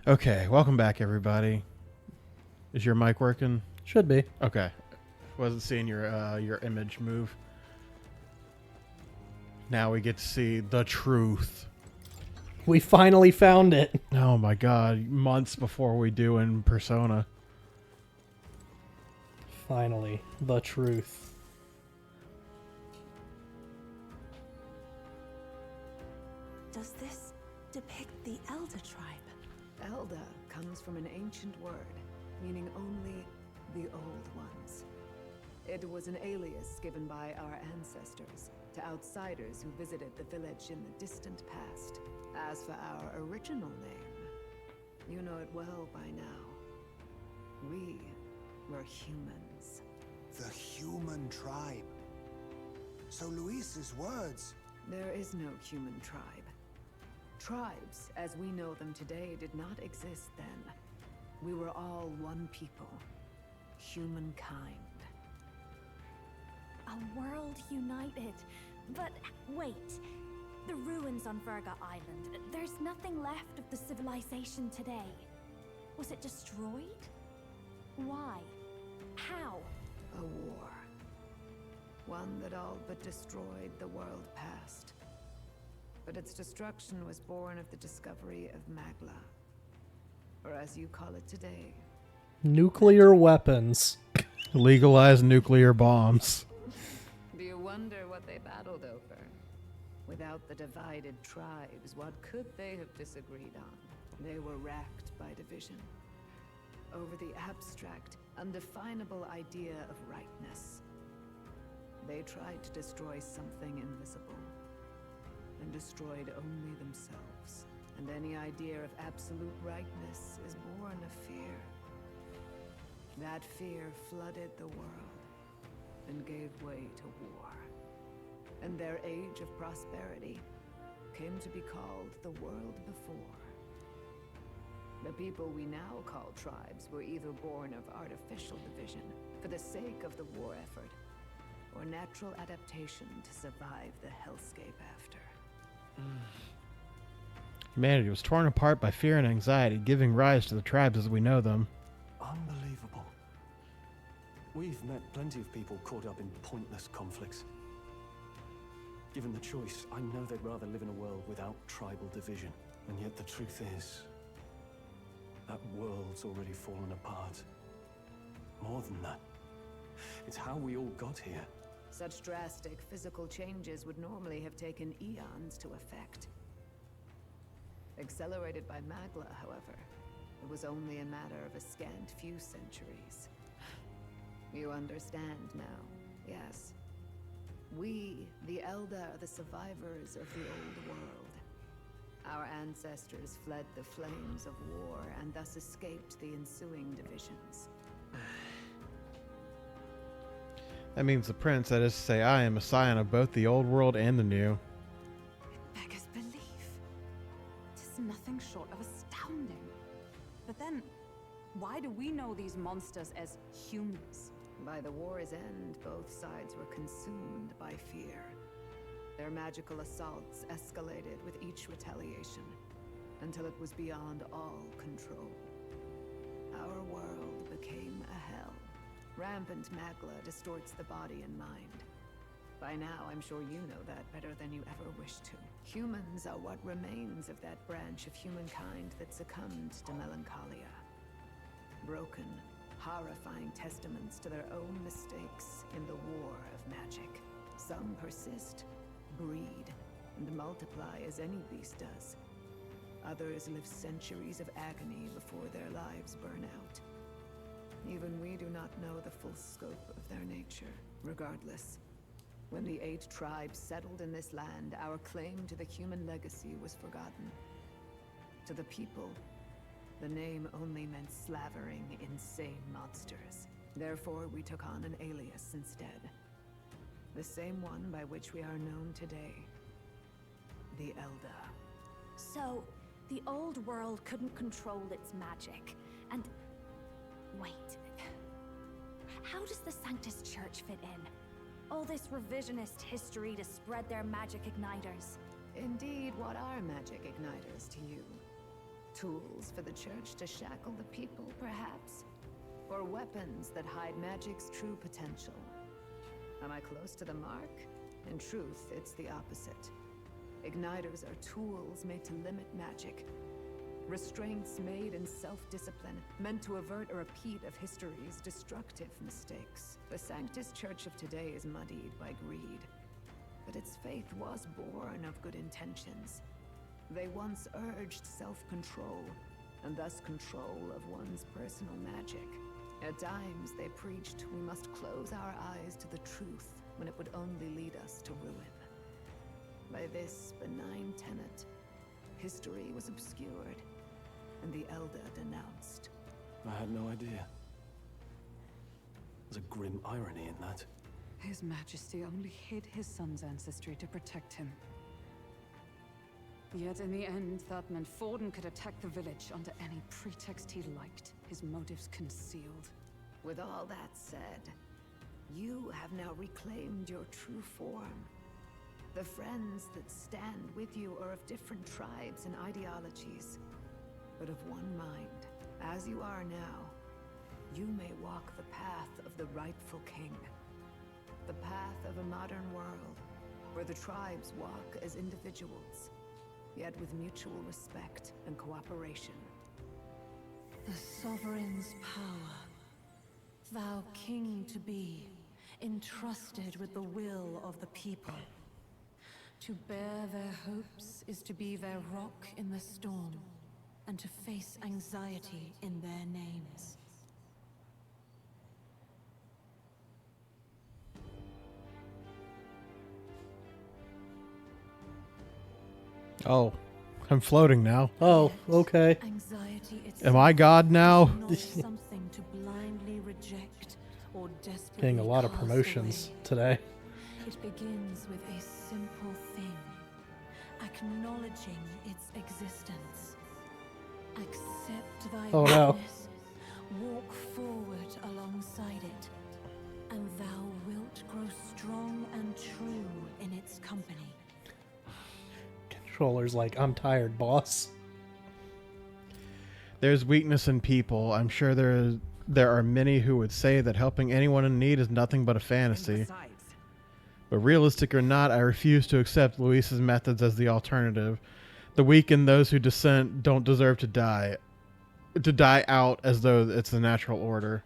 Okay, welcome back, everybody. Is your mic working? Should be. Okay. Wasn't seeing your image move. Now we get to see the truth. We finally found it. Oh my god, months before we do in Persona. Finally, the truth. Does this depict the Elder tribe? Elder comes from an ancient word, meaning only the old ones. It was an alias given by our ancestors to outsiders who visited the village in the distant past. As for our original name, you know it well by now. We were humans. The human tribe. So Luis's words... There is no human tribe. Tribes, as we know them today, did not exist then. We were all one people. Humankind. A world united. But wait, the ruins on Virga Island, there's nothing left of the civilization today. Was it destroyed? Why? How? A war. One that all but destroyed the world past. But its destruction was born of the discovery of Magla. Or as you call it today. Nuclear weapons. Legalize nuclear bombs. Do you wonder what they battled over? Without the divided tribes, what could they have disagreed on? They were racked by division. Over the abstract, undefinable idea of rightness. They tried to destroy something invisible, and destroyed only themselves. And any idea of absolute rightness is born of fear. That fear flooded the world, and gave way to war. And their age of prosperity came to be called the world before. The people we now call tribes were either born of artificial division for the sake of the war effort, or natural adaptation to survive the hellscape after. Humanity was torn apart by fear and anxiety, giving rise to the tribes as we know them. Unbelievable. We've met plenty of people caught up in pointless conflicts. Given the choice, I know they'd rather live in a world without tribal division. And yet the truth is, that world's already fallen apart. More than that, it's how we all got here. Such drastic physical changes would normally have taken eons to effect. Accelerated by Magla, however, it was only a matter of a scant few centuries. You understand now, yes? We, the Elder, are the survivors of the old world. Our ancestors fled the flames of war and thus escaped the ensuing divisions. That means the prince, that is to say, I am a scion of both the old world and the new. Beggars belief. It is nothing short of astounding. But then, why do we know these monsters as humans? By the war's end, both sides were consumed by fear. Their magical assaults escalated with each retaliation, until it was beyond all control. Our world became a hell. Rampant Magla distorts the body and mind. By now, I'm sure you know that better than you ever wished to. Humans are what remains of that branch of humankind that succumbed to melancholia. Broken, horrifying testaments to their own mistakes in the war of magic. Some persist, breed, and multiply as any beast does. Others live centuries of agony before their lives burn out. Even we do not know the full scope of their nature. Regardless, when the 8 tribes settled in this land, our claim to the human legacy was forgotten. To the people, the name only meant slavering, insane monsters. Therefore, we took on an alias instead. The same one by which we are known today. The Elder. So, the old world couldn't control its magic, and... Wait. How does the Sanctus Church fit in? All this revisionist history to spread their magic igniters. Indeed, what are magic igniters to you? Tools for the church to shackle the people, perhaps? Or weapons that hide magic's true potential? Am I close to the mark? In truth, it's the opposite. Igniters are tools made to limit magic. Restraints made in self-discipline, meant to avert a repeat of history's destructive mistakes. The Sanctus Church of today is muddied by greed. But its faith was born of good intentions. They once urged self-control, and thus control of one's personal magic. At times, they preached we must close our eyes to the truth when it would only lead us to ruin. By this benign tenet, history was obscured, and the Elder denounced. I had no idea. There's a grim irony in that. His Majesty only hid his son's ancestry to protect him. Yet in the end, that meant Forden could attack the village under any pretext he liked, his motives concealed. With all that said, you have now reclaimed your true form. The friends that stand with you are of different tribes and ideologies, but of one mind. As you are now, you may walk the path of the rightful king. The path of a modern world, where the tribes walk as individuals, yet with mutual respect and cooperation. The sovereign's power, thou king to be, entrusted with the will of the people. To bear their hopes is to be their rock in the storm, and to face anxiety in their names. Oh, I'm floating now. Oh, okay. Anxiety Am I God now? not something to blindly reject or desperately Getting a lot of cast promotions away. today. It begins with a simple thing, acknowledging its existence. Accept thy Oh, no. weakness, walk forward alongside it, and thou wilt grow strong and true in its company. Controller's like, I'm tired, boss. There's weakness in people. I'm sure there are many who would say that helping anyone in need is nothing but a fantasy. But realistic or not, I refuse to accept Luis's methods as the alternative. The weak and those who dissent don't deserve to die out as though it's the natural order.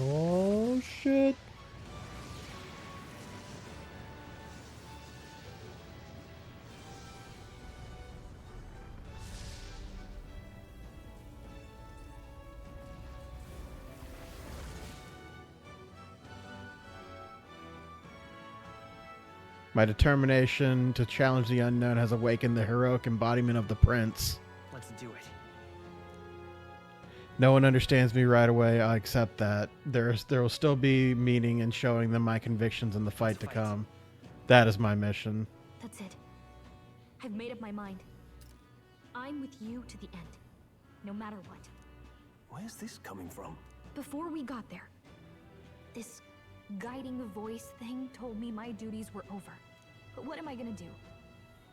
Oh, shit. My determination to challenge the unknown has awakened the heroic embodiment of the prince. Let's do it. No one understands me right away. I accept that. There will still be meaning in showing them my convictions in the fight to come. That is my mission. That's it. I've made up my mind. I'm with you to the end, no matter what. Where's this coming from? Before we got there, this guiding voice thing told me my duties were over. But what am I gonna do?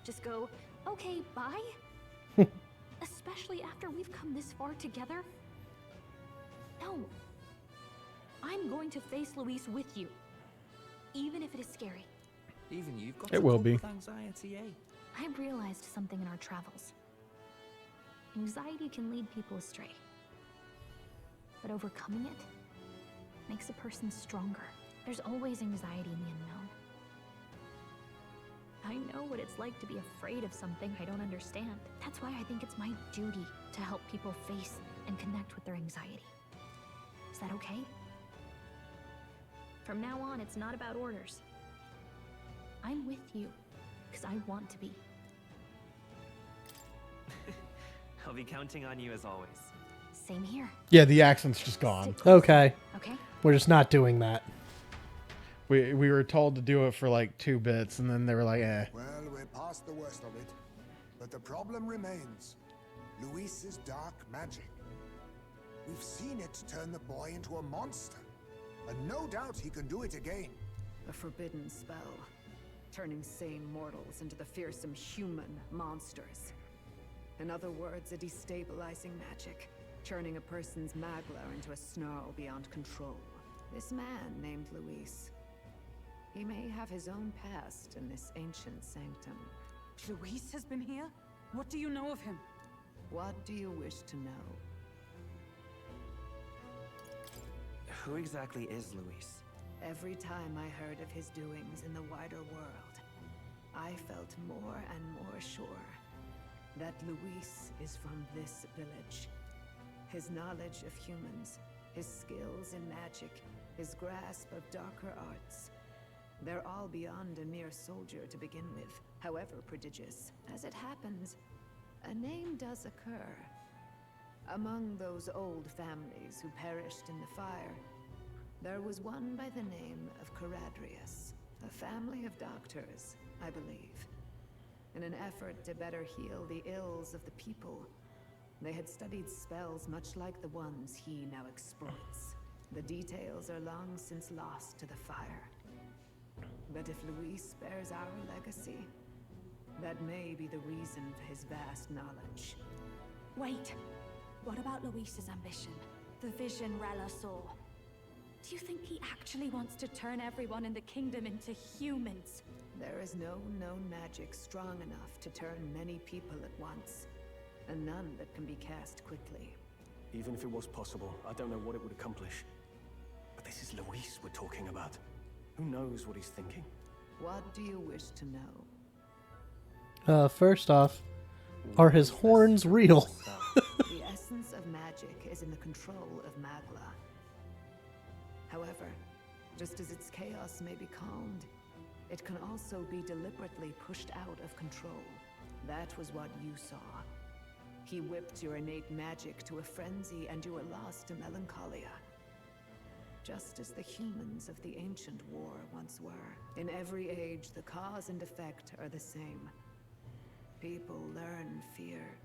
Just go, okay, bye? Especially after we've come this far together? No. I'm going to face Luis with you. Even if it is scary. Even you've got It to will cope be. with anxiety, eh? I've realized something in our travels. Anxiety can lead people astray. But overcoming it makes a person stronger. There's always anxiety in the unknown. I know what it's like to be afraid of something I don't understand. That's why I think it's my duty to help people face and connect with their anxiety. Is that okay? From now on, it's not about orders. I'm with you, because I want to be. I'll be counting on you as always. Same here. Yeah, the accent's just gone. Stick close. Okay. Okay? We're just not doing that. We were told to do it for like 2 bits, and then they were like, eh. Well, we're past the worst of it. But the problem remains. Luis's dark magic. We've seen it turn the boy into a monster. And no doubt he can do it again. A forbidden spell, turning sane mortals into the fearsome human monsters. In other words, a destabilizing magic, churning a person's magla into a snarl beyond control. This man named Luis, he may have his own past in this ancient sanctum. Luis has been here? What do you know of him? What do you wish to know? Who exactly is Luis? Every time I heard of his doings in the wider world, I felt more and more sure that Luis is from this village. His knowledge of humans, his skills in magic, his grasp of darker arts, they're all beyond a mere soldier to begin with, however prodigious. As it happens, a name does occur. Among those old families who perished in the fire, there was one by the name of Caradrius, a family of doctors, I believe. In an effort to better heal the ills of the people, they had studied spells much like the ones he now exploits. The details are long since lost to the fire. But if Luis bears our legacy, that may be the reason for his vast knowledge. Wait, what about Luis's ambition? The vision Rella saw. Do you think he actually wants to turn everyone in the kingdom into humans? There is no known magic strong enough to turn many people at once, and none that can be cast quickly. Even if it was possible, I don't know what it would accomplish. But this is Luis we're talking about. Who knows what he's thinking? What do you wish to know? First off, are his horns real? The essence of magic is in the control of Magla. However, just as its chaos may be calmed, it can also be deliberately pushed out of control. That was what you saw. He whipped your innate magic to a frenzy and you were lost to melancholia. Just as the humans of the ancient war once were. In every age, the cause and effect are the same. People learn fear,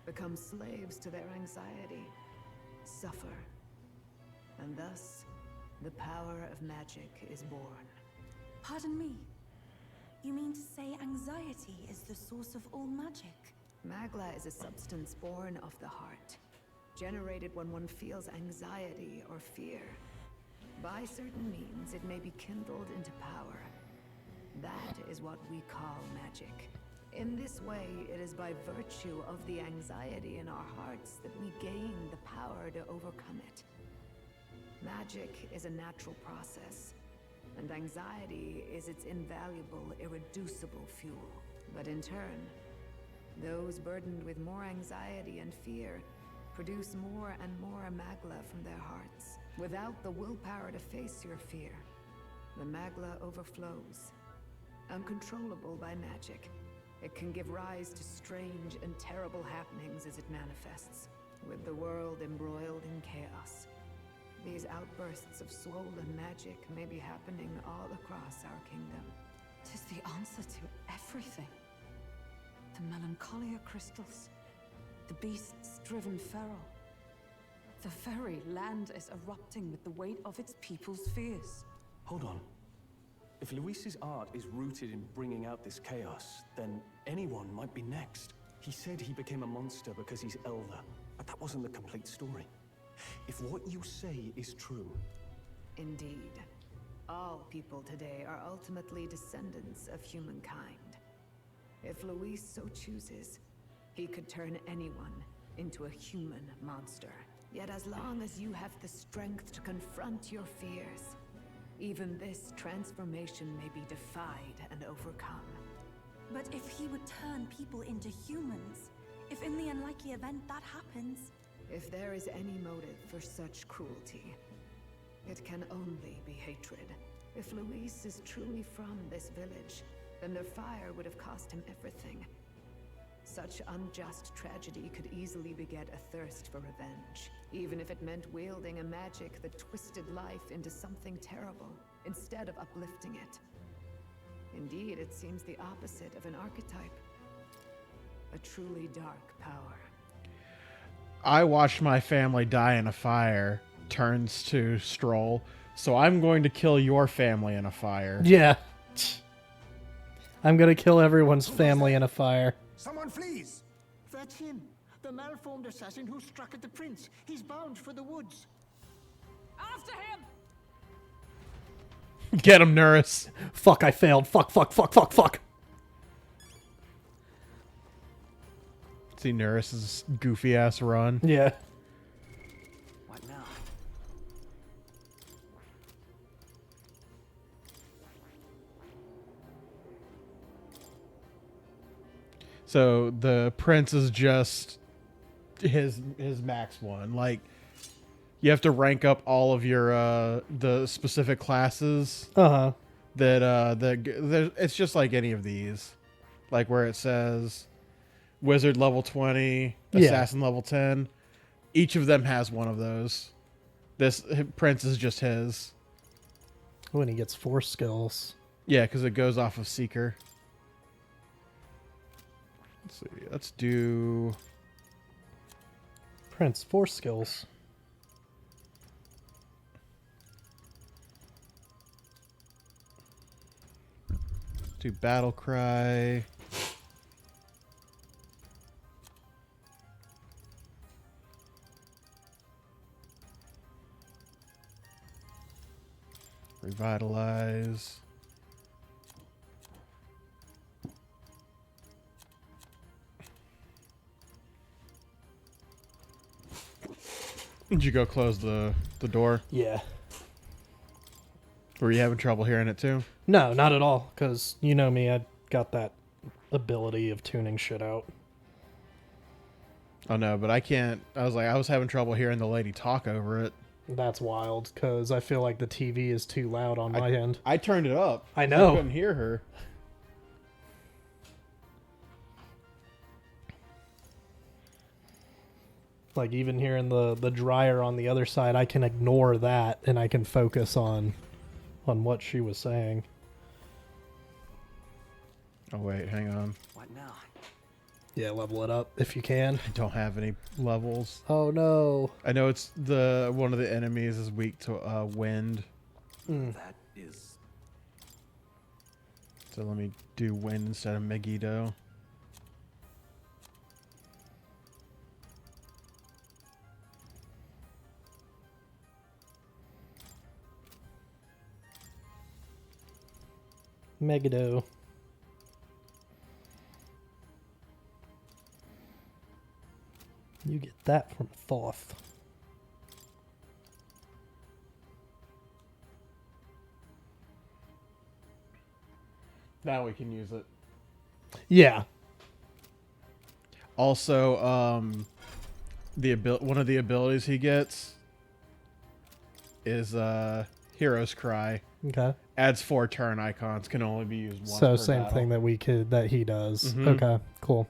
become slaves to their anxiety, suffer, and thus, the power of magic is born. Pardon me. You mean to say anxiety is the source of all magic? Magla is a substance born of the heart, generated when one feels anxiety or fear. By certain means, it may be kindled into power. That is what we call magic. In this way, it is by virtue of the anxiety in our hearts that we gain the power to overcome it. Magic is a natural process, and anxiety is its invaluable, irreducible fuel. But in turn, those burdened with more anxiety and fear produce more and more magla from their hearts. Without the willpower to face your fear, the magla overflows. Uncontrollable by magic, it can give rise to strange and terrible happenings as it manifests, with the world embroiled in chaos. These outbursts of swollen magic may be happening all across our kingdom. 'Tis the answer to everything. The melancholia crystals, the beasts driven feral. The very land is erupting with the weight of its people's fears. Hold on. If Luis's art is rooted in bringing out this chaos, then anyone might be next. He said he became a monster because he's elder, but that wasn't the complete story. If what you say is true... Indeed. All people today are ultimately descendants of humankind. If Luis so chooses, he could turn anyone into a human monster. Yet as long as you have the strength to confront your fears, even this transformation may be defied and overcome. But if he would turn people into humans, if in the unlikely event that happens... If there is any motive for such cruelty, it can only be hatred. If Luis is truly from this village, then their fire would have cost him everything. Such unjust tragedy could easily beget a thirst for revenge, even if it meant wielding a magic that twisted life into something terrible, instead of uplifting it. Indeed, it seems the opposite of an archetype. A truly dark power. I watched my family die in a fire, turns to Stroll, so I'm going to kill your family in a fire. Yeah. I'm gonna kill everyone's family in a fire. Someone flees! That's him. The malformed assassin who struck at the prince. He's bound for the woods. After him! Get him, Nurse. Fuck, I failed. Fuck, fuck, fuck, fuck, fuck. See Nurse's goofy ass run. Yeah. What now? So the prince is just his max one. Like, you have to rank up all of your the specific classes Uh-huh. that it's just like any of these, like where it says wizard level 20, Yeah. assassin level 10. Each of them has one of those. This prince is just his. When he gets 4 skills. Yeah, because it goes off of seeker. Let's see. Let's do. Prince, 4 skills. Do battle cry. Revitalize. Did you go close the door? Yeah. Were you having trouble hearing it too? No, not at all. Because you know me, I got that ability of tuning shit out. Oh no, but I can't. I was having trouble hearing the lady talk over it. That's wild, because I feel like the TV is too loud on my end. I turned it up. I know. I couldn't hear her. Like, even hearing the dryer on the other side, I can ignore that, and I can focus on what she was saying. Oh wait, hang on. What now? Yeah, level it up if you can. I don't have any levels. Oh no. I know it's one of the enemies is weak to wind. That is... So let me do wind instead of Megiddo. Megiddo. You get that from Thoth. Now we can use it. Yeah. Also, one of the abilities he gets is Hero's Cry. Okay. Adds 4 turn icons. Can only be used once. So per same battle. thing that he does. Mhm. Okay, cool.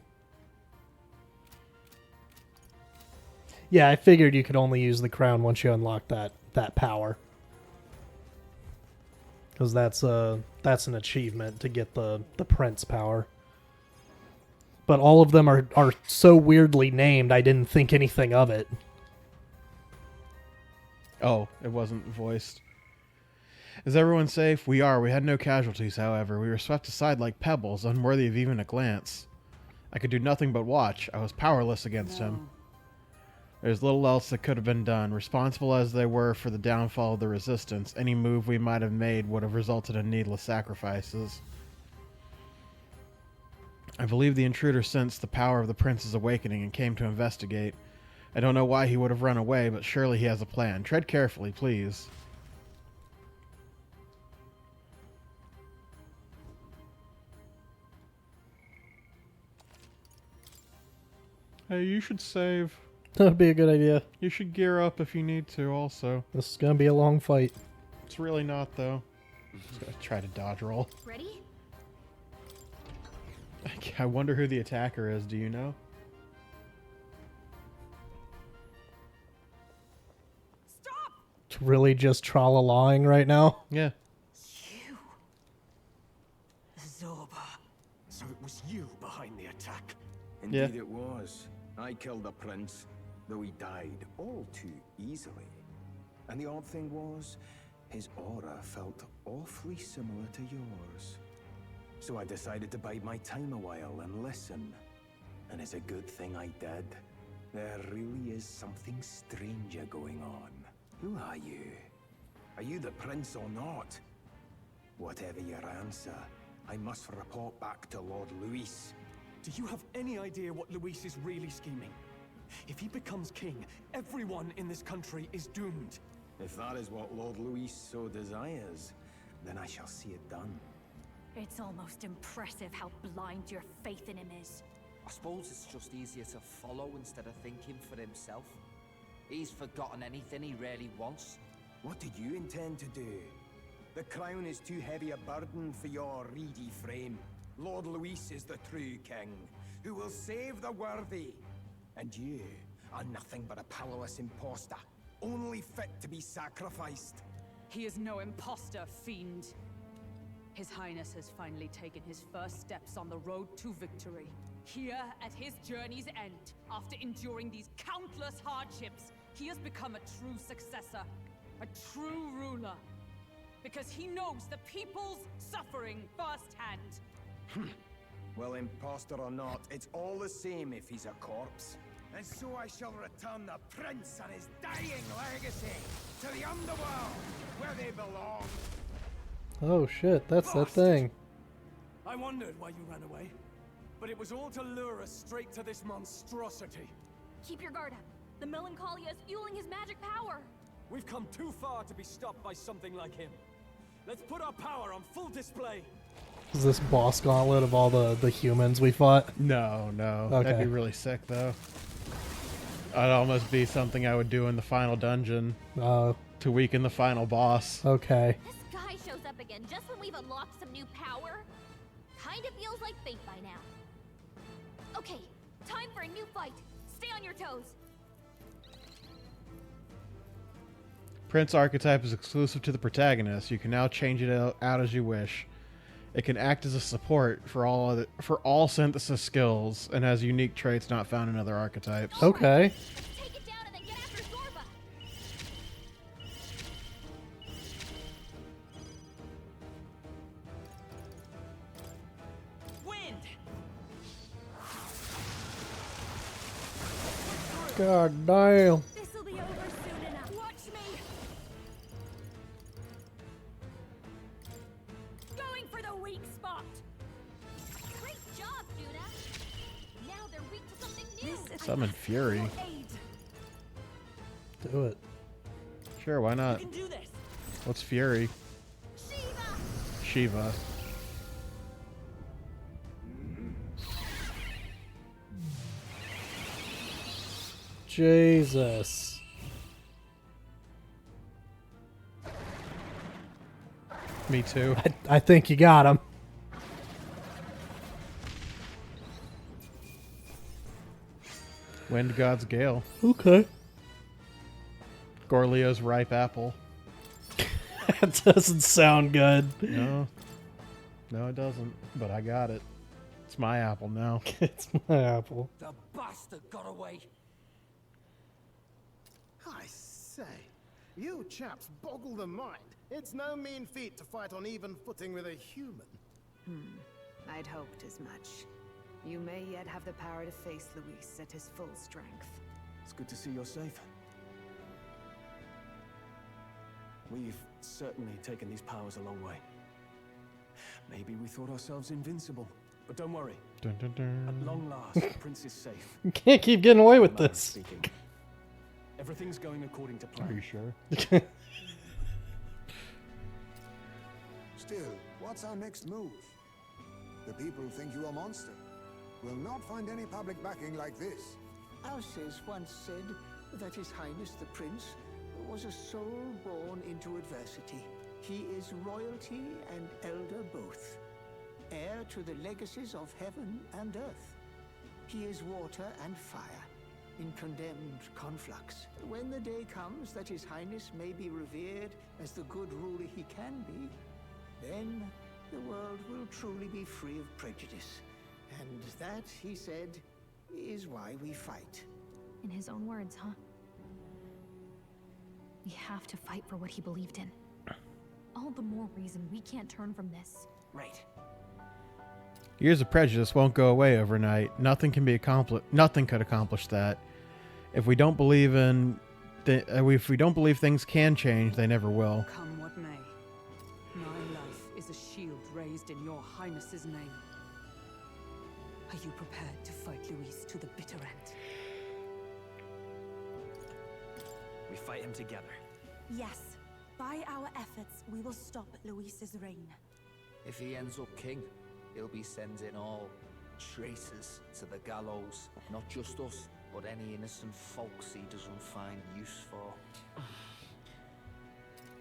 Yeah, I figured you could only use the crown once you unlock that power. Because that's an achievement to get the prince power. But all of them are so weirdly named, I didn't think anything of it. Oh, it wasn't voiced. Is everyone safe? We are. We had no casualties, however. We were swept aside like pebbles, unworthy of even a glance. I could do nothing but watch. I was powerless against him. There's little else that could have been done. Responsible as they were for the downfall of the resistance, any move we might have made would have resulted in needless sacrifices. I believe the intruder sensed the power of the prince's awakening and came to investigate. I don't know why he would have run away, but surely he has a plan. Tread carefully, please. Hey, you should save. That would be a good idea. You should gear up if you need to, also. This is going to be a long fight. It's really not, though. Just gotta try to dodge roll. Ready? I wonder who the attacker is. Do you know? Stop! It's really just tra-la-laing right now. Yeah. You. Zorba. So it was you behind the attack? Indeed it was. I killed the prince, though he died all too easily. And the odd thing was, his aura felt awfully similar to yours. So I decided to bide my time a while and listen. And it's a good thing I did. There really is something stranger going on. Who are you? Are you the prince or not? Whatever your answer, I must report back to Lord Luis. Do you have any idea what Luis is really scheming? If he becomes king, everyone in this country is doomed. If that is what Lord Luis so desires, then I shall see it done. It's almost impressive how blind your faith in him is. I suppose it's just easier to follow instead of thinking for himself. He's forgotten anything he really wants. What did you intend to do? The crown is too heavy a burden for your reedy frame. Lord Luis is the true king, who will save the worthy. And you are nothing but a powerless imposter, only fit to be sacrificed. He is no imposter, fiend. His Highness has finally taken his first steps on the road to victory. Here, at his journey's end, after enduring these countless hardships, he has become a true successor, a true ruler. Because he knows the people's suffering firsthand. Well, imposter or not, it's all the same if he's a corpse. And so I shall return the prince and his dying legacy to the underworld, where they belong. Oh shit, that's that thing. I wondered why you ran away, but it was all to lure us straight to this monstrosity. Keep your guard up. The Melancholia is fueling his magic power. We've come too far to be stopped by something like him. Let's put our power on full display. Is this boss gauntlet of all the humans we fought? No, no. Okay. That'd be really sick, though. I'd almost be something I would do in the final dungeon to weaken the final boss. Okay. This guy shows up again just when we've unlocked some new power. Kinda feels like fate by now. Okay, time for a new fight. Stay on your toes. Prince archetype is exclusive to the protagonist. You can now change it out as you wish. It can act as a support for all synthesis skills and has unique traits not found in other archetypes. Okay. Take it down and then get after Zorba. Wind! God damn. This'll be over soon enough. Watch me. Going for the weak spot. Great job, Juna. Now they're weak to something new. Summon Fury. Do it. Sure, why not? You can do this. What's Fury? Shiva. Jesus. Me too. I think you got him. Wind God's Gale. Okay. Gorlio's Ripe Apple. That doesn't sound good. No. No, it doesn't. But I got it. It's my apple now. It's my apple. The bastard got away. I say, you chaps boggle the mind. It's no mean feat to fight on even footing with a human. I'd hoped as much. You may yet have the power to face Luis at his full strength. It's good to see you're safe. We've certainly taken these powers a long way. Maybe we thought ourselves invincible, but don't worry. Dun, dun, dun. At long last, the prince is safe. You can't keep getting away with Manner of this. speaking. Everything's going according to Are plan. you sure? Still, what's our next move? The people think you a monster. Will not find any public backing like this. Alces once said that His Highness the Prince was a soul born into adversity. He is royalty and elder both, heir to the legacies of heaven and earth. He is water and fire, in condemned conflux. When the day comes that His Highness may be revered as the good ruler he can be, then the world will truly be free of prejudice. And that, he said, is why we fight. In his own words, huh? We have to fight for what he believed in. All the more reason we can't turn from this. Right. Years of prejudice won't go away overnight. Nothing can be accomplished. Nothing could accomplish that. If we don't believe things can change, they never will. Come what may. My life is a shield raised in your highness's name. Are you prepared to fight Luis to the bitter end? We fight him together. Yes. By our efforts, we will stop Luis's reign. If he ends up king, he'll be sending all traitors to the gallows. Not just us, but any innocent folks he doesn't find use for.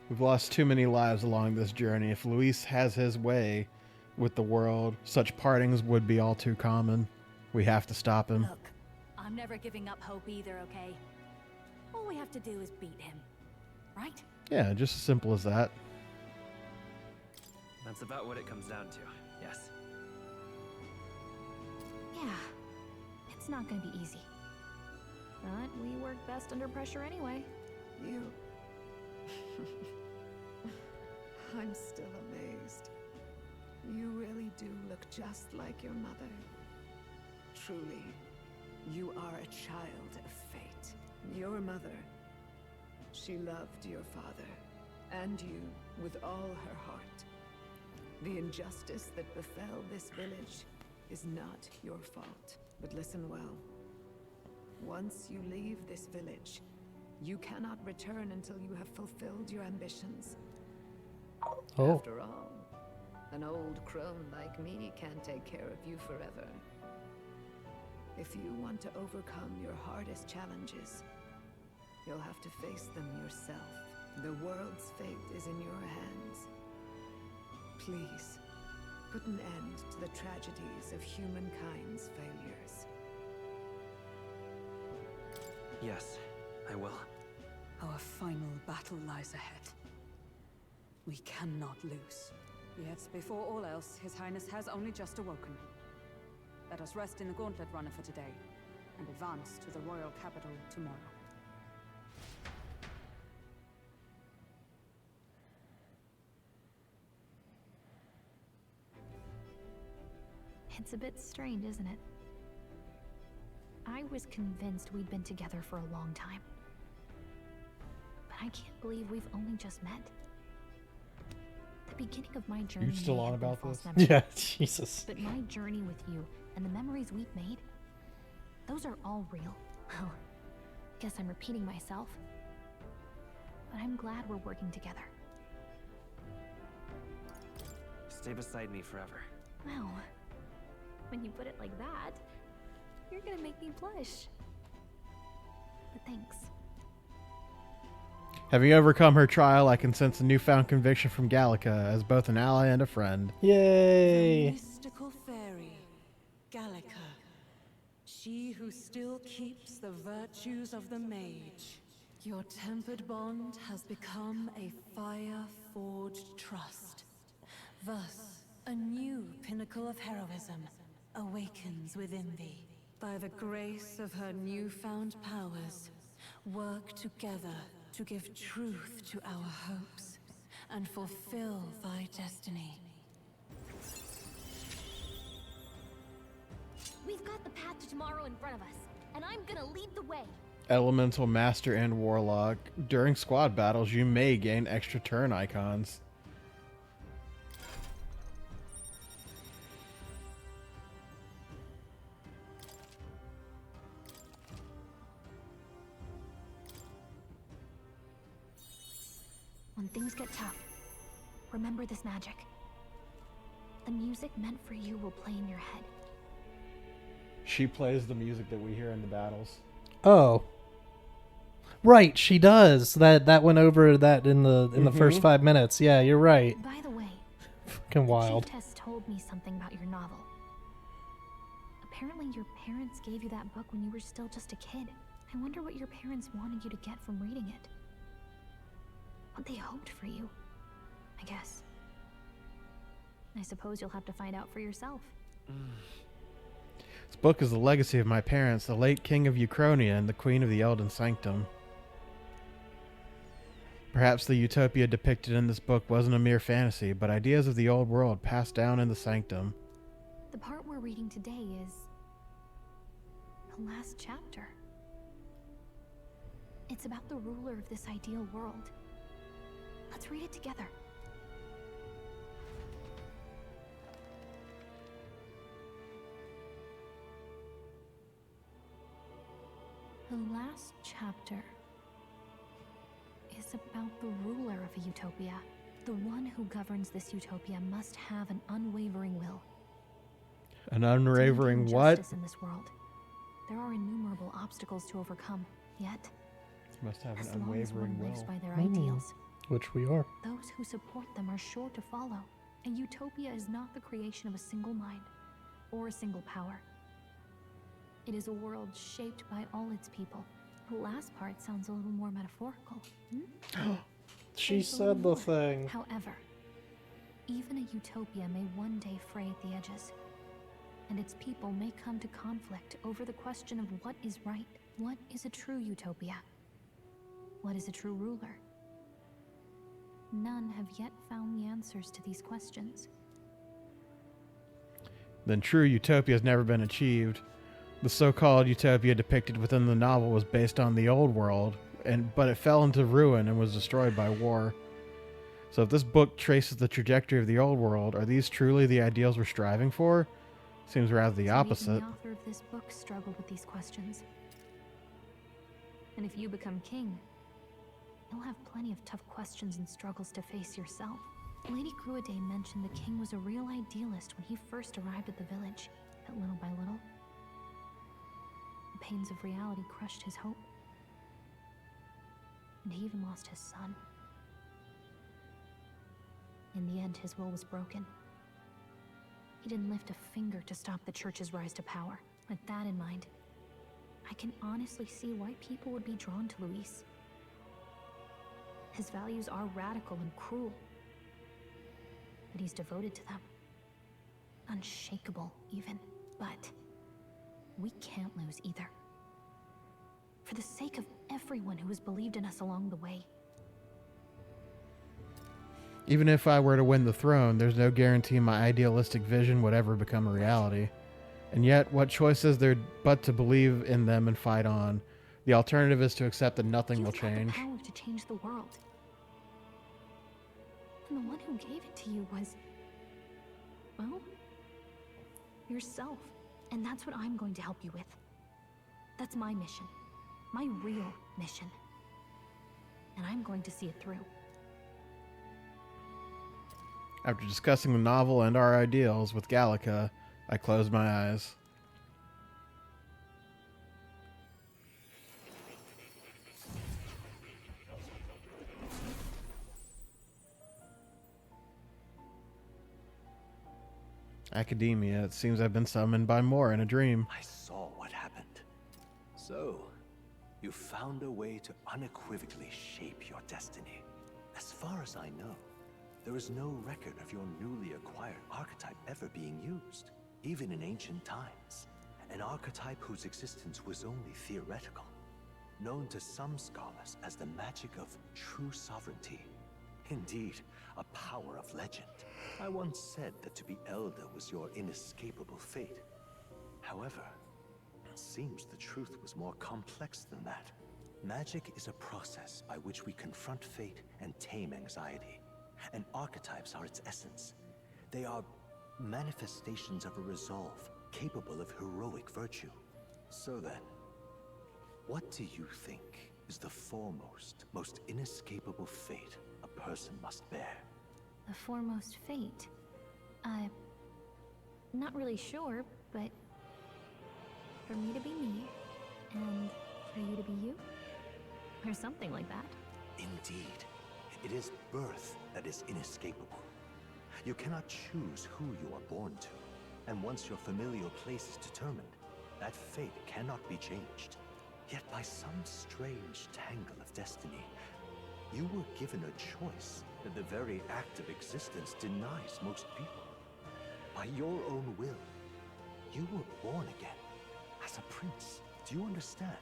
We've lost too many lives along this journey. If Luis has his way with the world, such partings would be all too common. We have to stop him. Look, I'm never giving up hope either, okay? All we have to do is beat him, right? Yeah, just as simple as that. That's about what it comes down to, yes. Yeah, it's not gonna be easy. But we work best under pressure anyway. You... I'm still amazed. You really do look just like your mother. Truly, you are a child of fate. Your mother, she loved your father, and you, with all her heart. The injustice that befell this village is not your fault. But listen well. Once you leave this village, you cannot return until you have fulfilled your ambitions. Oh. After all, an old crone like me can't take care of you forever. If you want to overcome your hardest challenges, you'll have to face them yourself. The world's fate is in your hands. Please, put an end to the tragedies of humankind's failures. Yes, I will. Our final battle lies ahead. We cannot lose. Yet, before all else, His Highness has only just awoken. Let us rest in the gauntlet runner for today, and advance to the royal capital tomorrow. It's a bit strange, isn't it? I was convinced we'd been together for a long time. But I can't believe we've only just met. The beginning of my journey. You still may on have been about false this? memories, Yeah, Jesus. But my journey with you and the memories we've made, those are all real. Well, guess I'm repeating myself. But I'm glad we're working together. Stay beside me forever. Well, when you put it like that, you're gonna make me blush. But thanks. Having overcome her trial, I can sense a newfound conviction from Gallica as both an ally and a friend. Yay! The mystical fairy, Gallica. She who still keeps the virtues of the mage. Your tempered bond has become a fire-forged trust. Thus, a new pinnacle of heroism awakens within thee. By the grace of her newfound powers, work together to give truth to our hopes and fulfill thy destiny. We've got the path to tomorrow in front of us, and I'm gonna lead the way. Elemental Master and Warlock. During squad battles, you may gain extra turn icons. When things get tough, remember this magic. The music meant for you will play in your head. She plays the music that we hear in the battles. Oh. Right, she does. That went over that in the first 5 minutes. Yeah, you're right. By the way, Fucking wild. Chief Tess told me something about your novel. Apparently your parents gave you that book when you were still just a kid. I wonder what your parents wanted you to get from reading it. What they hoped for you, I guess. I suppose you'll have to find out for yourself. This book is the legacy of my parents, the late King of Uchronia and the Queen of the Elden Sanctum. Perhaps the utopia depicted in this book wasn't a mere fantasy, but ideas of the old world passed down in the Sanctum. The part we're reading today is the last chapter. It's about the ruler of this ideal world. Let's read it together. The last chapter is about the ruler of a utopia. The one who governs this utopia must have an unwavering will. An unwavering To maintain what? justice in this world, there are innumerable obstacles to overcome. Yet, Must have as an long as one unwavering lives will. by their ideals, Which we are. those who support them are sure to follow. A utopia is not the creation of a single mind or a single power. It is a world shaped by all its people. The last part sounds a little more metaphorical. She There's a said little the more. thing. However, even a utopia may one day fray at the edges, and its people may come to conflict over the question of what is right. What is a true utopia? What is a true ruler? None have yet found the answers to these questions. Then true utopia has never been achieved. The so-called utopia depicted within the novel was based on the old world, but it fell into ruin and was destroyed by war. So if this book traces the trajectory of the old world, are these truly the ideals we're striving for? Seems rather the So opposite. even the author of this book struggled with these questions. And if you become king, you'll have plenty of tough questions and struggles to face yourself. Lady Gruadane mentioned the king was a real idealist when he first arrived at the village, but little by little, the pains of reality crushed his hope. And he even lost his son. In the end, his will was broken. He didn't lift a finger to stop the church's rise to power. With that in mind, I can honestly see why people would be drawn to Luis. His values are radical and cruel, but he's devoted to them. Unshakable, even. But we can't lose either. For the sake of everyone who has believed in us along the way. Even if I were to win the throne, there's no guarantee my idealistic vision would ever become a reality. And yet, what choice is there but to believe in them and fight on? The alternative is to accept that nothing will You've got change. the power to change the world. And the one who gave it to you was, well, yourself. And that's what I'm going to help you with. That's my mission. My real mission. And I'm going to see it through. After discussing the novel and our ideals with Gallica, I closed my eyes. Academia, it seems I've been summoned by Moore in a dream. I saw what happened. So, you found a way to unequivocally shape your destiny. As far as I know, there is no record of your newly acquired archetype ever being used, even in ancient times. An archetype whose existence was only theoretical, known to some scholars as the magic of true sovereignty. Indeed, a power of legend. I once said that to be Elder was your inescapable fate. However, it seems the truth was more complex than that. Magic is a process by which we confront fate and tame anxiety. And archetypes are its essence. They are manifestations of a resolve capable of heroic virtue. So then, what do you think is the foremost, most inescapable fate a person must bear? The foremost fate? Not really sure, but for me to be me, and for you to be you? Or something like that. Indeed. It is birth that is inescapable. You cannot choose who you are born to, and once your familial place is determined, that fate cannot be changed. Yet by some strange tangle of destiny, you were given a choice that the very act of existence denies most people. By your own will, you were born again, as a prince. Do you understand?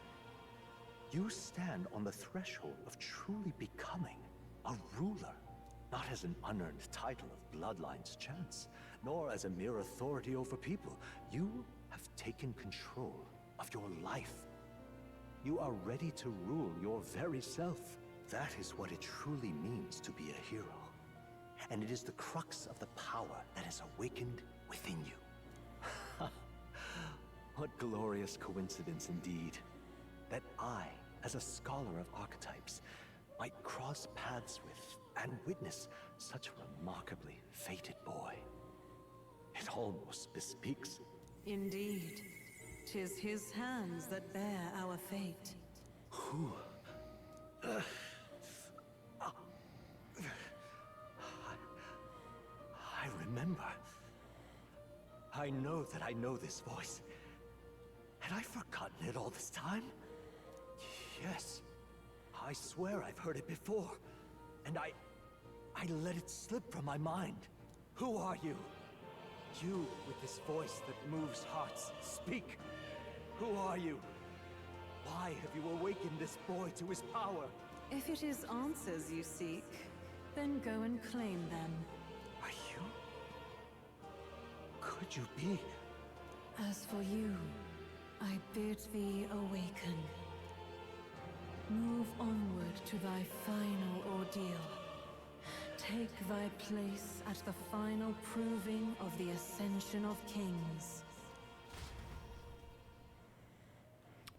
You stand on the threshold of truly becoming a ruler. not as an unearned title of Bloodline's chance, nor as a mere authority over people. You have taken control of your life. You are ready to rule your very self. That is what it truly means to be a hero. And it is the crux of the power that is awakened within you. What glorious coincidence indeed, that I, as a scholar of archetypes, might cross paths with and witness such a remarkably fated boy. It almost bespeaks. Indeed, 'tis his hands that bear our fate. Who? I remember. I know that I know this voice. Had I forgotten it all this time? Yes. I swear I've heard it before. And I let it slip from my mind. Who are you? You with this voice that moves hearts. Speak. Who are you? Why have you awakened this boy to his power? If it is answers you seek, then go and claim them. Are you? Could you be? As for you, I bid thee awaken. Move onward to thy final ordeal. Take thy place at the final proving of the ascension of kings.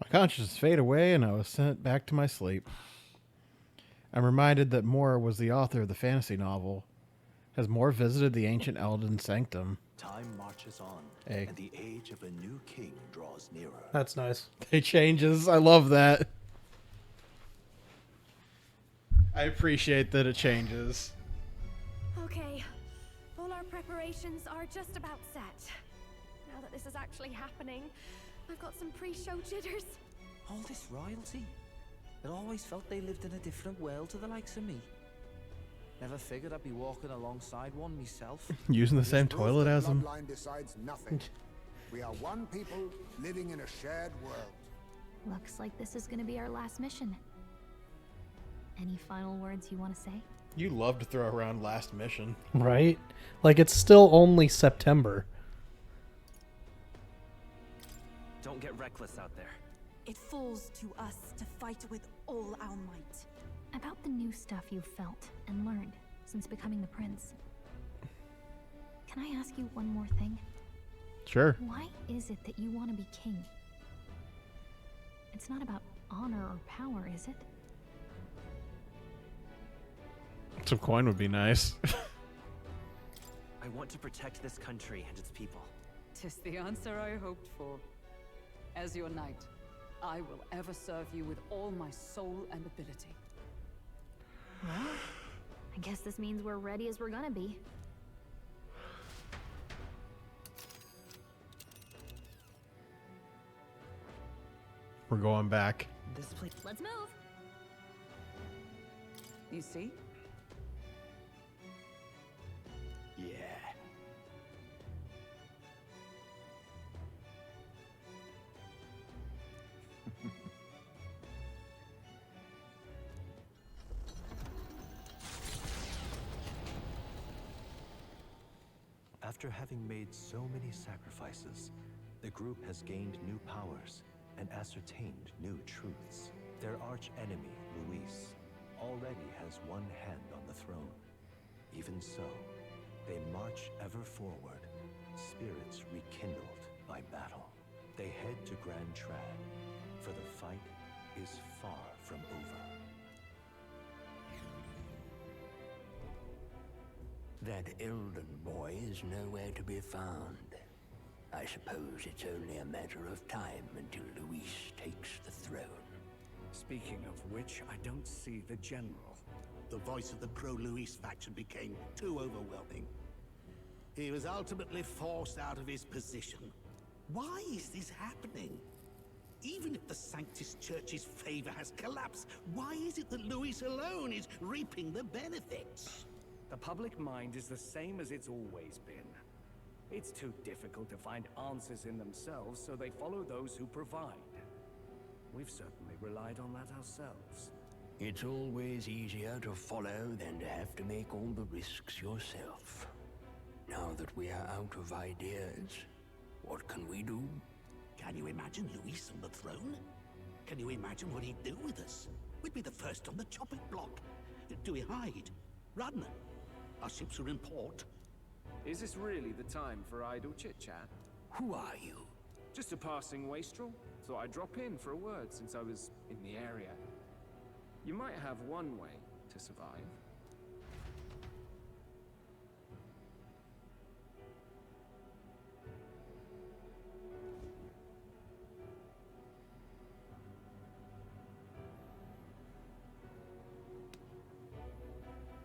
My consciousness faded away, and I was sent back to my sleep. I'm reminded that Moore was the author of the fantasy novel. Has Moore visited the ancient Elden sanctum? Time marches on, Hey. and the age of a new king draws nearer. That's nice. It changes. I love that. I appreciate that it changes. Okay, all our preparations are just about set. Now that this is actually happening, I've got some pre-show jitters. All this royalty? I always felt they lived in a different world to the likes of me. Never figured I'd be walking alongside one myself. Using the same Proof toilet that as him. Bloodline decides nothing. We are one people living in a shared world. Looks like this is gonna be our last mission. Any final words you want to say? You love to throw around last mission. Right? Like, it's still only September. Don't get reckless out there. It falls to us to fight with all our might. About the new stuff you've felt and learned since becoming the prince. Can I ask you one more thing? Sure. Why is it that you want to be king? It's not about honor or power, is it? Some coin would be nice. I want to protect this country and its people. 'Tis the answer I hoped for. As your knight, I will ever serve you with all my soul and ability. Well, I guess this means we're ready as we're gonna be. We're going back. This place. Let's move. You see? Yeah. After having made so many sacrifices, the group has gained new powers and ascertained new truths. Their arch-enemy, Luis, already has one hand on the throne. Even so, they march ever forward, spirits rekindled by battle. They head to Grand Trad, for the fight is far from over. That Xildan boy is nowhere to be found. I suppose it's only a matter of time until Luis takes the throne. Speaking of which, I don't see the general. The voice of the pro-Luis faction became too overwhelming. He was ultimately forced out of his position. Why is this happening? Even if the Sanctus Church's favor has collapsed, why is it that Luis alone is reaping the benefits? The public mind is the same as it's always been. It's too difficult to find answers in themselves, so they follow those who provide. We've certainly relied on that ourselves. It's always easier to follow than to have to make all the risks yourself. Now that we are out of ideas, what can we do? Can you imagine Luis on the throne? Can you imagine what he'd do with us? We'd be the first on the chopping block. Do we hide? Run? Our ships are in port. Is this really the time for idle chit-chat? Who are you? Just a passing wastrel. Thought I'd drop in for a word since I was in the area. You might have one way to survive.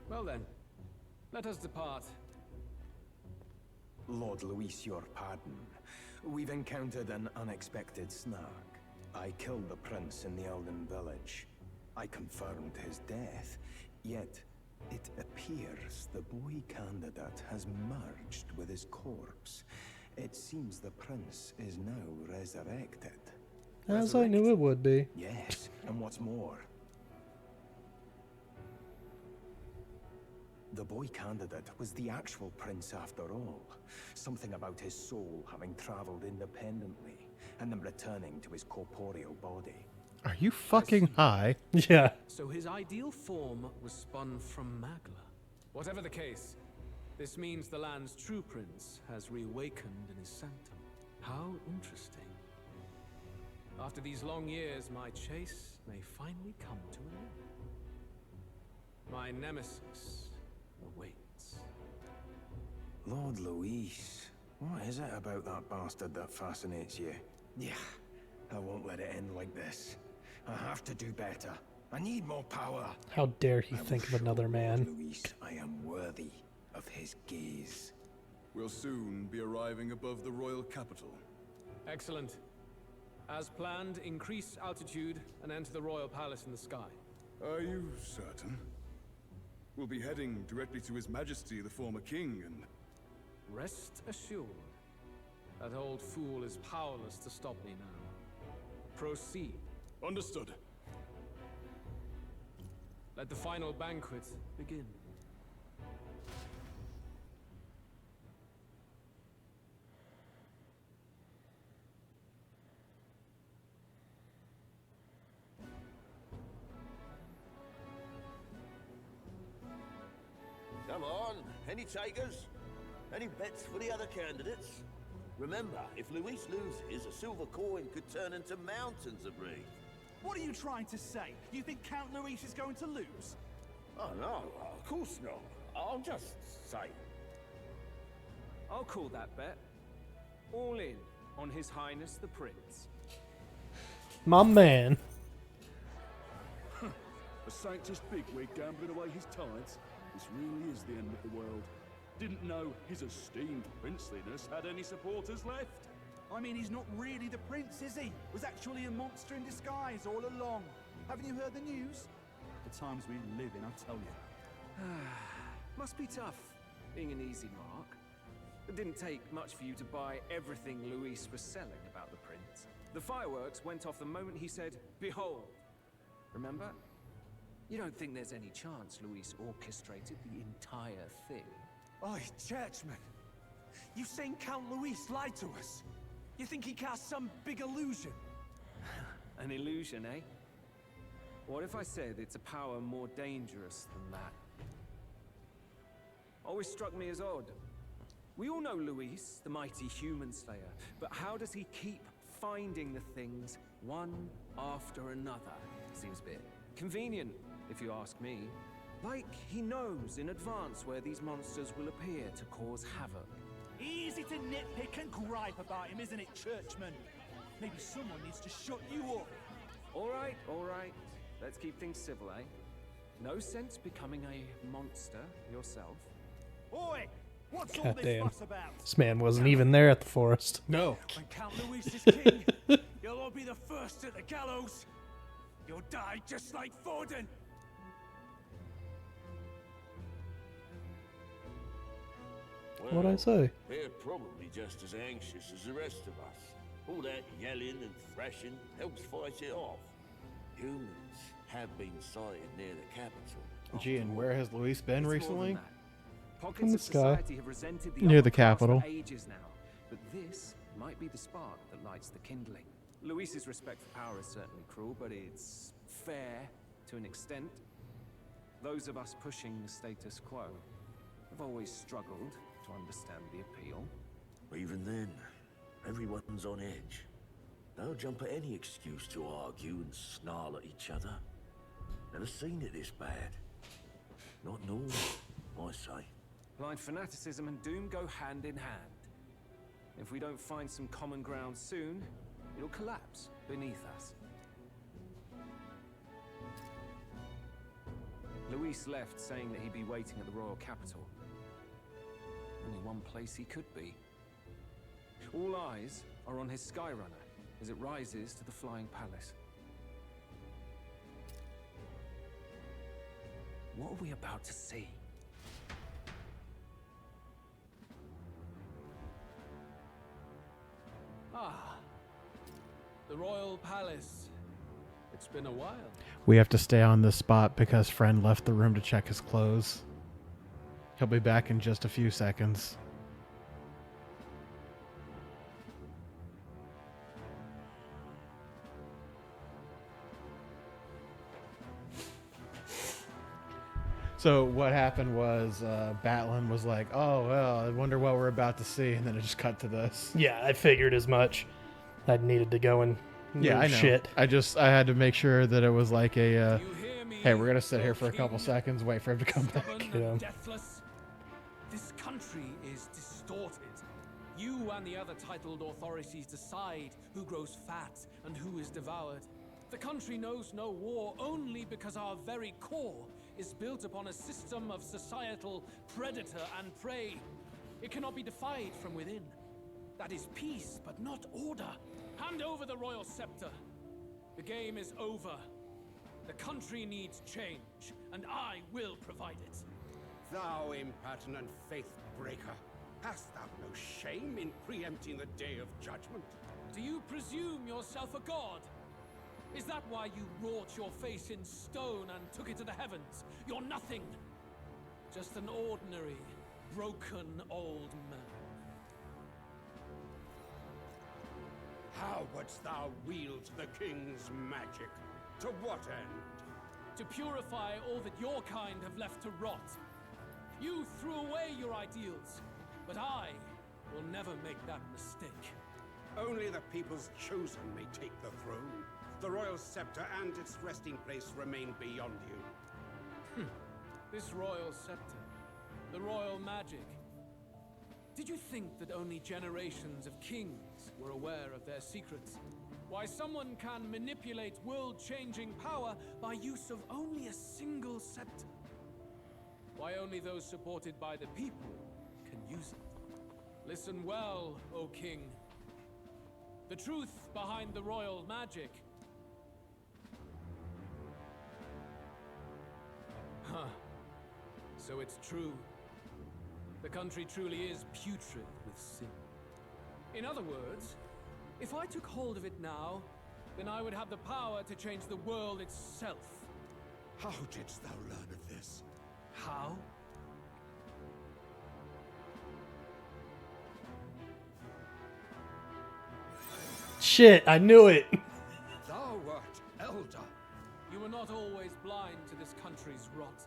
Well then, let us depart. Lord Luis, your pardon. We've encountered an unexpected snag. I killed the prince in the Elden village. I confirmed his death, yet it appears the boy candidate has merged with his corpse. It seems the prince is now resurrected. As I knew it would be. Yes, and what's more, the boy candidate was the actual prince after all. Something about his soul having traveled independently, and then returning to his corporeal body. Are you fucking high? Yeah. So his ideal form was spun from Magla. Whatever the case, this means the land's true prince has reawakened in his sanctum. How interesting. After these long years, my chase may finally come to an end. My nemesis awaits. Lord Luis, what is it about that bastard that fascinates you? Yeah, I won't let it end like this. I have to do better. I need more power. How dare he think of another man? Luis, I am worthy of his gaze. We'll soon be arriving above the royal capital. Excellent. As planned, increase altitude and enter the royal palace in the sky. Are you certain? We'll be heading directly to His Majesty, the former king, and... Rest assured, that old fool is powerless to stop me now. Proceed. Understood. Let the final banquet begin. Come on, any takers? Any bets for the other candidates? Remember, if Luis loses, a silver coin could turn into mountains of wreath. What are you trying to say? You think Count Luis is going to lose? Oh no, of course not. I'm just saying. I'll call that bet. All in on His Highness the Prince. My man. A sanctus bigwig gambling away his tithes? This really is the end of the world. Didn't know his esteemed princeliness had any supporters left. I mean, he's not really the prince, is he? Was actually a monster in disguise all along. Haven't you heard the news? The times we live in, I tell you. Must be tough, being an easy mark. It didn't take much for you to buy everything Luis was selling about the prince. The fireworks went off the moment he said, "Behold." Remember? You don't think there's any chance Luis orchestrated the entire thing? Oi, churchman. You've seen Count Luis lie to us. You think he cast some big illusion? An illusion, eh? What if I said it's a power more dangerous than that? Always struck me as odd. We all know Luis, the mighty human slayer, but how does he keep finding the things one after another? Seems a bit convenient, if you ask me. Like he knows in advance where these monsters will appear to cause havoc. Easy to nitpick and gripe about him, isn't it, churchman? Maybe someone needs to shut you up. All right, all right. Let's keep things civil, eh? No sense becoming a monster yourself. Oi! What's all God this damn. fuss about? This man wasn't even there at the forest. No. When Count Luis is king, you'll all be the first at the gallows. You'll die just like Forden. What'd I say? They're probably just as anxious as the rest of us. All that yelling and thrashing helps fight it off. Humans have been sighted near the capital. Gee, and where has Luis been recently? Pockets In the of sky. society have resented the Near upper the class capital. for ages now, but this might be the spark that lights the kindling. Luis's respect for power is certainly cruel, but it's fair to an extent. Those of us pushing the status quo have always struggled to understand the appeal. Even then, everyone's on edge. They'll jump at any excuse to argue and snarl at each other. Never seen it this bad. Not normal, I say. Blind fanaticism and doom go hand in hand. If we don't find some common ground soon, it'll collapse beneath us. Luis left saying that he'd be waiting at the royal capital. Only one place he could be. All eyes are on his Skyrunner as it rises to the flying palace. What are we about to see? Ah, the royal palace. It's been a while. We have to stay on this spot because friend left the room to check his clothes. He'll be back in just a few seconds. So what happened was Batlin was like, oh, well, I wonder what we're about to see. And then it just cut to this. Yeah, I figured as much. I needed to go and Yeah, I know. shit. I had to make sure that it was like a, hey, we're going to sit here for a couple seconds, wait for him to come back. Stubborn and deathless. This country is distorted. You and the other titled authorities decide who grows fat and who is devoured. The country knows no war only because our very core is built upon a system of societal predator and prey. It cannot be defied from within. That is peace, but not order. Hand over the royal scepter. The game is over. The country needs change, and I will provide it. Thou impertinent faith breaker, hast thou no shame in preempting the day of judgment? Do you presume yourself a god? Is that why you wrought your face in stone and took it to the heavens? You're nothing. Just an ordinary, broken old man. How wouldst thou wield the king's magic? To what end? To purify all that your kind have left to rot. You threw away your ideals, but I will never make that mistake. Only the people's chosen may take the throne. The royal scepter and its resting place remain beyond you. This royal scepter, the royal magic. Did you think that only generations of kings were aware of their secrets? Why someone can manipulate world-changing power by use of only a single scepter? Why only those supported by the people can use it? Listen well, O king. The truth behind the royal magic. Huh. So it's true. The country truly is putrid with sin. In other words, if I took hold of it now, then I would have the power to change the world itself. How didst thou learn of this? How? Shit, I knew it. Thou wert elder. You were not always blind to this country's rot.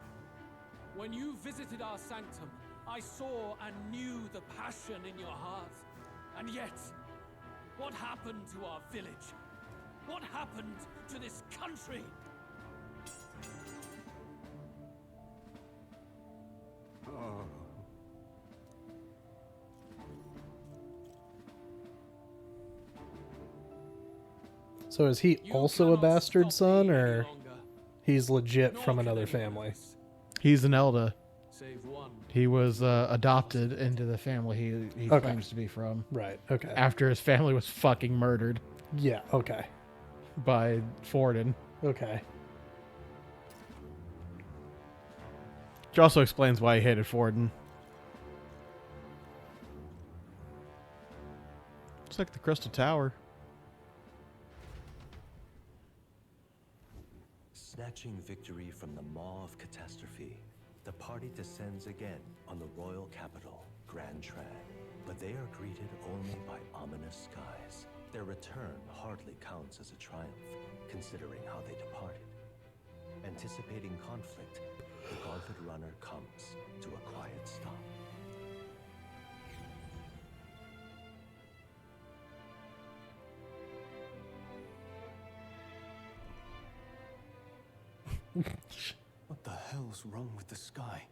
When you visited our sanctum, I saw and knew the passion in your heart. And yet, what happened to our village? What happened to this country? Oh. So is he also a bastard son, or he's legit from another family? He's an Elder. Save one. He was adopted into the family he Okay. claims to be from. Right, okay. After his family was fucking murdered. Yeah, okay. By Forden. Okay. Which also explains why he hated Forden. Looks like the Crystal Tower. Snack snatching victory from the maw of catastrophe, the party descends again on the royal capital, Grand Trad. But they are greeted only by ominous skies. Their return hardly counts as a triumph, considering how they departed. Anticipating conflict, the Gauntlet Runner comes to a quiet stop. What the hell's wrong with the sky?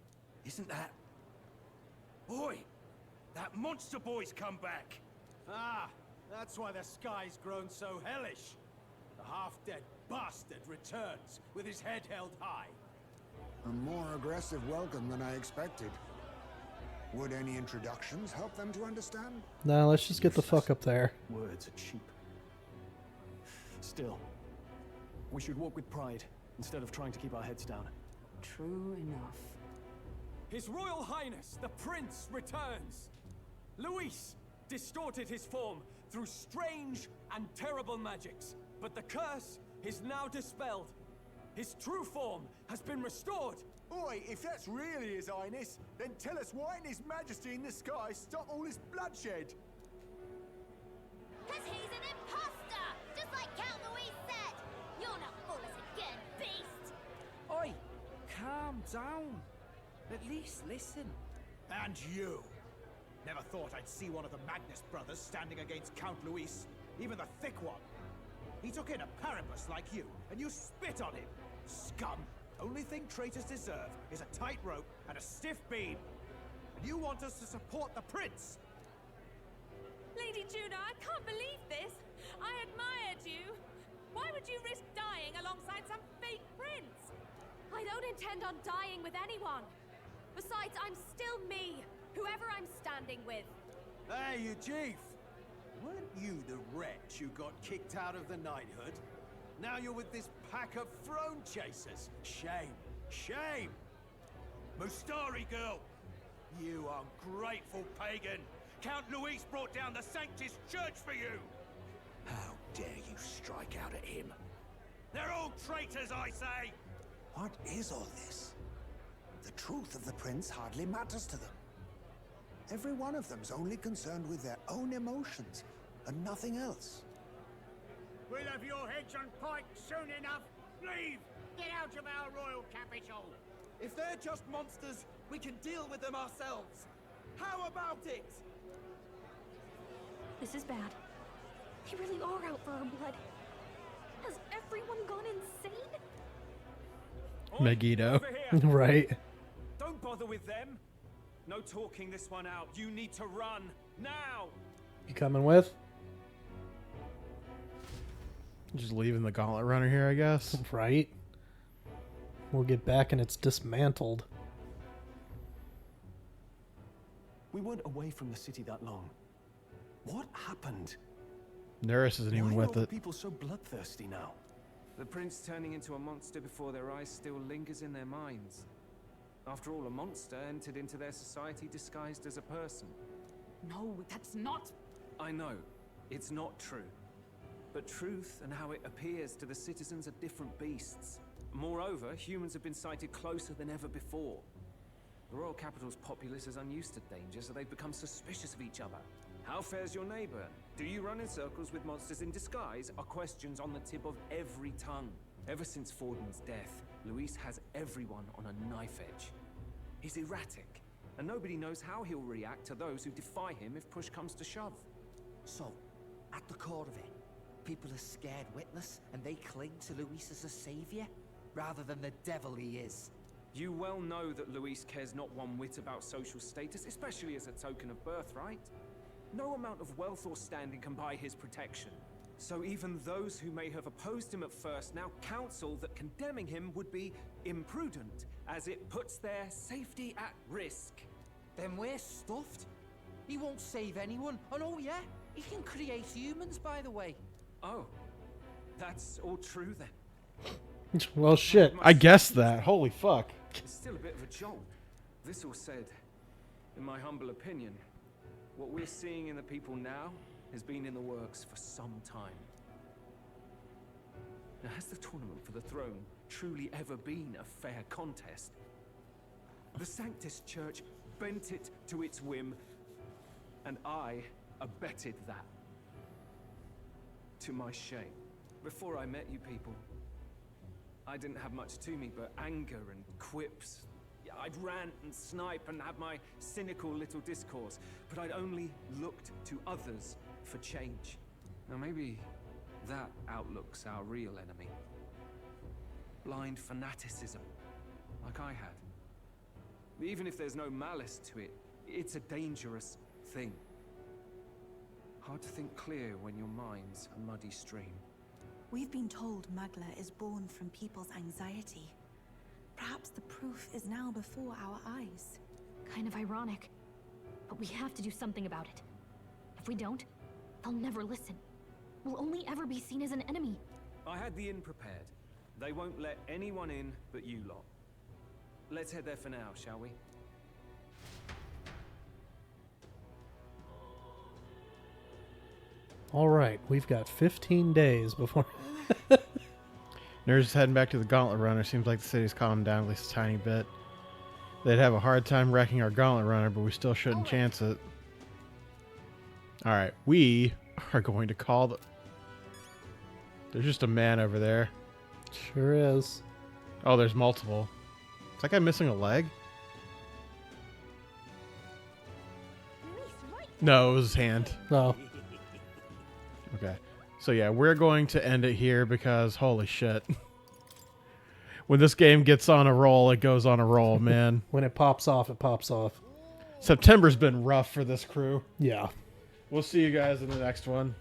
Isn't that... Boy! That monster boy's come back! Ah, that's why the sky's grown so hellish. The half-dead bastard returns with his head held high. A more aggressive welcome than I expected. Would any introductions help them to understand? No, let's just get the fuck up there. Words are cheap. Still, we should walk with pride instead of trying to keep our heads down. True enough. His Royal Highness, the Prince, returns! Luis distorted his form through strange and terrible magics, but the curse is now dispelled. His true form has been restored. Oi, if that's really His Highness, then tell us why in His Majesty in the sky stop all this bloodshed? Cause he's an imposter! Just like Count Louis said! You'll not fool us again, beast! Oi! Calm down. At least listen. And you! Never thought I'd see one of the Magnus brothers standing against Count Luis, even the thick one. He took in a Paribus like you, and you spit on him. Scum! Only thing traitors deserve is a tight rope and a stiff beam. And you want us to support the prince? Lady Juno, I can't believe this. I admired you. Why would you risk dying alongside some fake prince? I don't intend on dying with anyone. Besides, I'm still me, whoever I'm standing with. Hey, you chief! Weren't you the wretch who got kicked out of the knighthood? Now you're with this pack of throne chasers. Shame. Shame! Mustari girl! You ungrateful pagan! Count Luis brought down the Sanctus Church for you! How dare you strike out at him? They're all traitors, I say! What is all this? The truth of the prince hardly matters to them. Every one of them's only concerned with their own emotions and nothing else. We'll have your heads on pike soon enough. Leave! Get out of our royal capital! If they're just monsters, we can deal with them ourselves. How about it? This is bad. They really are out for our blood. Has everyone gone insane? Megiddo. Over here. Right. Don't bother with them. No talking this one out. You need to run now. You coming with? Just leaving the Gauntlet Runner here, I guess. Right. We'll get back and it's dismantled. We weren't away from the city that long. What happened? Nerys isn't even Why with are it. people so bloodthirsty now? The prince turning into a monster before their eyes still lingers in their minds. After all, a monster entered into their society disguised as a person. No, that's not... I know, it's not true. But truth and how it appears to the citizens are different beasts. Moreover, humans have been sighted closer than ever before. The royal capital's populace is unused to danger, so they've become suspicious of each other. How fares your neighbor? Do you run in circles with monsters in disguise? Are questions on the tip of every tongue. Ever since Forden's death, Luis has everyone on a knife edge. He's erratic, and nobody knows how he'll react to those who defy him if push comes to shove. So, at the core of it, people are scared witless, and they cling to Luis as a savior, rather than the devil he is. You well know that Luis cares not one whit about social status, especially as a token of birthright. No amount of wealth or standing can buy his protection. So even those who may have opposed him at first now counsel that condemning him would be imprudent, as it puts their safety at risk. Then we're stuffed. He won't save anyone, and oh yeah, he can create humans, by the way. Oh, that's all true then. Well, shit. I guessed that. Holy fuck. It's still a bit of a jolt. This all said, in my humble opinion, what we're seeing in the people now has been in the works for some time. Now, has the tournament for the throne truly ever been a fair contest. The Sanctus Church bent it to its whim, and I abetted that. To my shame. Before I met you people, I didn't have much to me but anger and quips. I'd rant and snipe and have my cynical little discourse, but I'd only looked to others for change. Now maybe that outlook's our real enemy. Blind fanaticism, like I had. Even if there's no malice to it, it's a dangerous thing. Hard to think clear when your mind's a muddy stream. We've been told Magla is born from people's anxiety. Perhaps the proof is now before our eyes. Kind of ironic. But we have to do something about it. If we don't, they'll never listen. We'll only ever be seen as an enemy. I had the inn prepared. They won't let anyone in but you lot. Let's head there for now, shall we? All right, we've got 15 days before... Nerds heading back to the Gauntlet Runner. Seems like the city's calmed down at least a tiny bit. They'd have a hard time wrecking our Gauntlet Runner, but we still shouldn't chance it. Alright, we are going to call the... There's just a man over there. Sure is. Oh, there's multiple. Is that guy missing a leg? No, it was his hand. No. Okay. So yeah, we're going to end it here because holy shit. When this game gets on a roll, it goes on a roll, man. When it pops off, it pops off. September's been rough for this crew. Yeah. We'll see you guys in the next one.